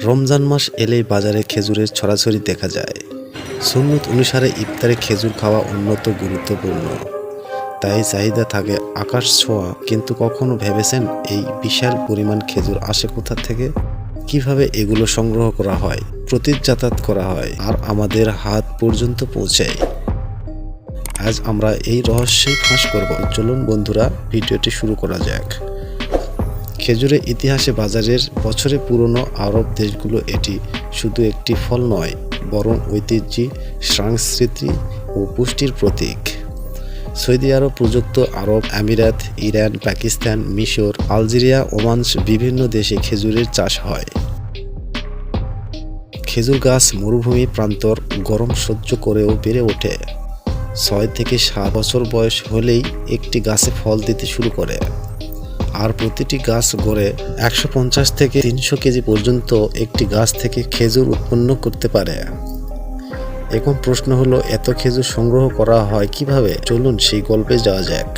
রমজান মাস এলেই বাজারে খেজুরের ছড়াছড়ি দেখা যায়। সুন্নত অনুসারে ইফতারে খেজুর খাওয়া অত্যন্ত গুরুত্বপূর্ণ, তাই চাহিদা থাকে আকাশ ছোঁয়া। কিন্তু কখনো ভেবেছেন এই বিশাল পরিমাণ খেজুর আসে কোথা থেকে, কিভাবে এগুলো সংগ্রহ করা হয়, প্রতিজাত করা হয় আর আমাদের হাত পর্যন্ত পৌঁছায়? আজ আমরা এই রহস্যই ফাঁস করব। চলুন বন্ধুরা, ভিডিওটি শুরু করা যাক। খেজুরের ইতিহাসে বাজারের বছরে পুরনো আরব দেশগুলো এটি শুধু একটি ফল নয়, বরং ঐতিহ্য, সংস্কৃতি ও পুষ্টির প্রতীক। সৌদি আরব, প্রযুক্ত আরব আমিরাত, ইরান, পাকিস্তান, মিশর, আলজেরিয়া, ওমান বিভিন্ন দেশে খেজুরের চাষ হয়। খেজুর গাছ মরুভূমি প্রান্তর গরম সহ্য করেও বেড়ে ওঠে। 6 থেকে 7 বছর বয়স হলেই একটি গাছে ফল দিতে শুরু করে, আর প্রতিটি গাছ গড়ে 150 থেকে 300 কেজি পর্যন্ত একটি গাছ থেকে খেজুর উৎপন্ন করতে পারে। এখন প্রশ্ন হলো, এত খেজুর সংগ্রহ করা হয় কিভাবে? চলুন সেই গল্পে যাওয়া যাক।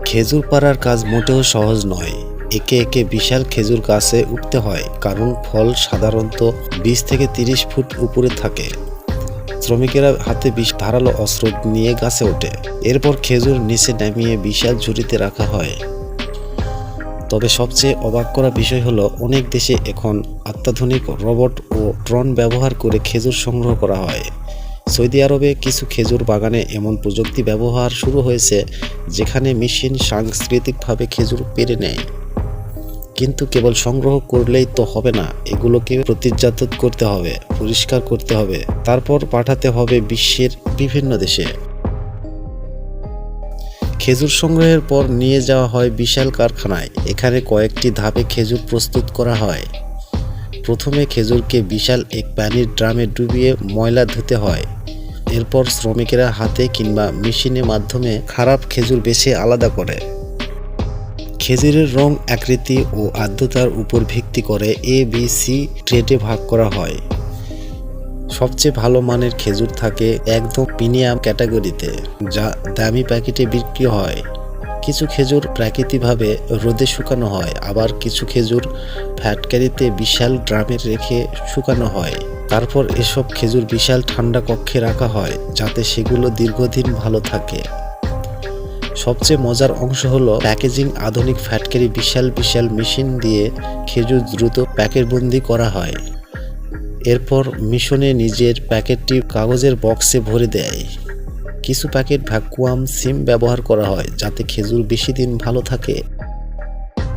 খেজুর পাড়ার কাজ মোটেও সহজ নয়। একে একে বিশাল খেজুর গাছে উঠতে হয়, কারণ ফল সাধারণত 20 থেকে 30 ফুট উপরে থাকে। শ্রমিকেরা হাতে ধারালো অস্ত্র নিয়ে গাছে ওঠে। এরপর খেজুর নিচে নামিয়ে বিশাল ঝুড়িতে রাখা হয়। তবে সবচেয়ে অবাক করা বিষয় হলো, অনেক দেশে এখন অত্যাধুনিক রোবট ও ড্রোন ব্যবহার করে খেজুর সংগ্রহ করা হয়। সৌদি আরবে কিছু খেজুর বাগানে এমন প্রযুক্তি ব্যবহার শুরু হয়েছে, যেখানে মেশিন সাংস্কৃতিকভাবে খেজুর পেড়ে নেয়। কিন্তু কেবল সংগ্রহ করলেই তো হবে না, এগুলোকে প্রতিজাত করতে হবে, পরিষ্কার করতে হবে, তারপর পাঠাতে হবে বিশ্বের বিভিন্ন দেশে। খেজুর সংগ্রহের পর নিয়ে যাওয়া হয় বিশাল কারখানায়। এখানে কয়েকটি ধাপে খেজুর প্রস্তুত করা হয়। প্রথমে খেজুরকে বিশাল এক পানির ড্রামে ডুবিয়ে ময়লা ধুতে হয়। এরপর শ্রমিকেরা হাতে কিংবা মেশিনের মাধ্যমে খারাপ খেজুর বেছে আলাদা করে। খেজুরের রং, আকৃতি ও আর্দ্রতার উপর ভিত্তি করে ABC গ্রেডে ভাগ করা হয়। সবচেয়ে ভালো মানের খেজুর থাকে একদম প্রিমিয়াম ক্যাটাগরিতে, যা দামি প্যাকেটে বিক্রি হয়। কিছু খেজুর প্রাকৃতিকভাবে রোদে শুকানো হয়, আবার কিছু খেজুর ফ্যাক্টরিতে বিশাল ড্রামে রেখে শুকানো হয়। তারপর এসব খেজুর বিশাল ঠান্ডা কক্ষে রাখা হয়, যাতে সেগুলো দীর্ঘদিন ভালো থাকে। সবচেয়ে মজার অংশ হলো প্যাকেজিং। আধুনিক ফ্যাক্টরি বিশাল বিশাল মেশিন দিয়ে খেজুর দ্রুত প্যাকেটবন্দি করা হয়। এরপর মিশনে নিজের প্যাকেটটি কাগজের বক্সে ভরে দেয়। কিছু প্যাকেট ভ্যাকুয়াম সিল ব্যবহার করা হয়, যাতে খেজুর বেশি দিন ভালো থাকে।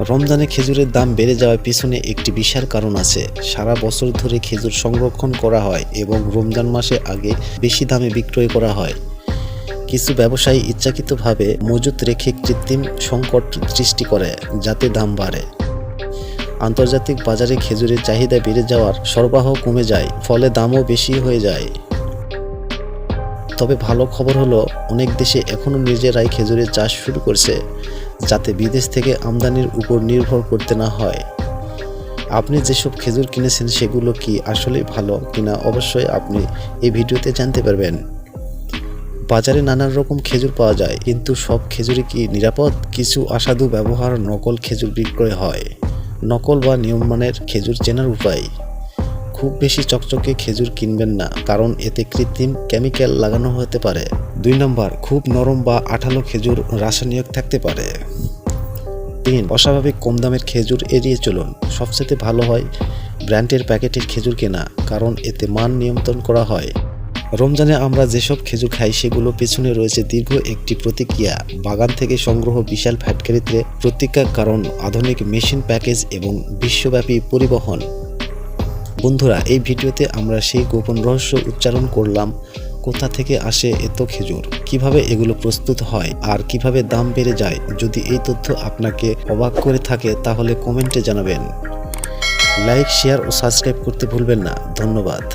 রমজানে খেজুরের দাম বেড়ে যাওয়ার পিছনে একটি বিশাল কারণ আছে। সারা বছর ধরে খেজুর সংরক্ষণ করা হয় এবং রমজান মাসে আগে বেশি দামে বিক্রয় করা হয়। কিছু ব্যবসায়ী ইচ্ছাকৃতভাবে মজুত রেখে কৃত্রিম সংকট সৃষ্টি করে, যাতে দাম বাড়ে। আন্তর্জাতিক বাজারে খেজুরের চাহিদা বেড়ে যাওয়ার সরবরাহ কমে যায়, ফলে দামও বেশি হয়ে যায়। তবে ভালো খবর হলো, অনেক দেশে এখনও নিজেরাই খেজুরের চাষ শুরু করছে, যাতে বিদেশ থেকে আমদানির উপর নির্ভর করতে না হয়। আপনি যেসব খেজুর কিনেছেন সেগুলো কি আসলে ভালো কিনা, অবশ্যই আপনি এই ভিডিওতে জানতে পারবেন। বাজারে নানান রকম খেজুর পাওয়া যায়, কিন্তু সব খেজুরই কি নিরাপদ? কিছু অসাধু ব্যবহার নকল খেজুর বিক্রয় হয়। নকল বা নিয়মমানের খেজুর চেনার উপায়: খুব বেশি চকচকে খেজুর কিনবেন না, কারণ এতে কৃত্রিম কেমিক্যাল লাগানো হতে পারে। 2 নম্বর, খুব নরম বা আঠালো খেজুর রাসায়নিক থাকতে পারে। 3, অস্বাভাবিক কম দামের খেজুর এড়িয়ে চলুন। সবচেয়ে ভালো হয় ব্র্যান্ডের প্যাকেটের খেজুর কেনা, কারণ এতে মান নিয়ন্ত্রণ করা হয়। রমজানে আমরা যেসব খেজুর খাই সেগুলো পেছনে রয়েছে দীর্ঘ একটি প্রতিক্রিয়া। বাগান থেকে সংগ্রহ, বিশাল ফ্যাক্টরিতে প্রতিক্রিয়ার কারণ, আধুনিক মেশিন, প্যাকেজ এবং বিশ্বব্যাপী পরিবহন। বন্ধুরা, এই ভিডিওতে আমরা সেই গোপন রহস্য উচ্চারণ করলাম। কোথা থেকে আসে এত খেজুর, কিভাবে এগুলো প্রস্তুত হয়, আর কিভাবে দাম বেড়ে যায়। যদি এই তথ্য আপনাকে অবাক করে থাকে, তাহলে কমেন্টে জানাবেন। লাইক, শেয়ার ও সাবস্ক্রাইব করতে ভুলবেন না। ধন্যবাদ।